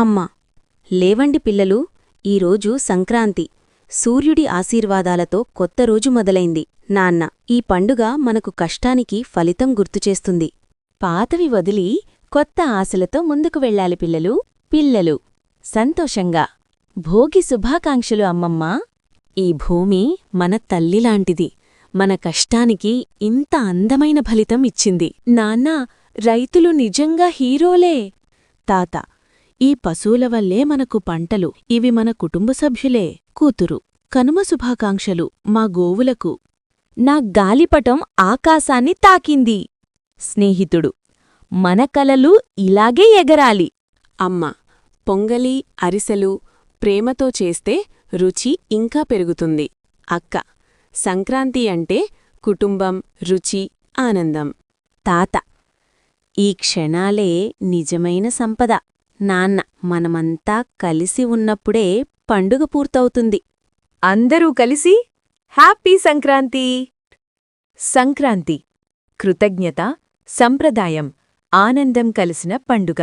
అమ్మా, లేవండి పిల్లలు, ఈరోజు సంక్రాంతి. సూర్యుడి ఆశీర్వాదాలతో కొత్త రోజు మొదలైంది. నాన్న, ఈ పండుగ మనకు కష్టానికి ఫలితం గుర్తుచేస్తుంది. పాతవి వదిలి కొత్త ఆశలతో ముందుకు వెళ్ళాలి పిల్లలు. పిల్లలు సంతోషంగా భోగి శుభాకాంక్షలు అమ్మమ్మా. ఈ భూమి మన తల్లిలాంటిది. మన కష్టానికి ఇంత అందమైన ఫలితం ఇచ్చింది. నాన్నా, రైతులు నిజంగా హీరోలే. తాత, ఈ పశువుల వల్లే మనకు పంటలు. ఇవి మన కుటుంబ సభ్యులే. కూతురు, కనుమ శుభాకాంక్షలు మా గోవులకు. నా గాలిపటం ఆకాశాన్ని తాకింది. స్నేహితుడు, మన కలలు ఇలాగే ఎగరాలి. అమ్మ, పొంగలి, అరిసెలు ప్రేమతో చేస్తే రుచి ఇంకా పెరుగుతుంది. అక్క, సంక్రాంతి అంటే కుటుంబం, రుచి, ఆనందం. తాత, ఈ క్షణాలే నిజమైన సంపద. నాన్న, మనమంతా కలిసి ఉన్నప్పుడే పండుగ పూర్తవుతుంది. అందరూ కలిసి హ్యాపీ సంక్రాంతి. సంక్రాంతి కృతజ్ఞత, సంప్రదాయం, ఆనందం కలిసిన పండుగ.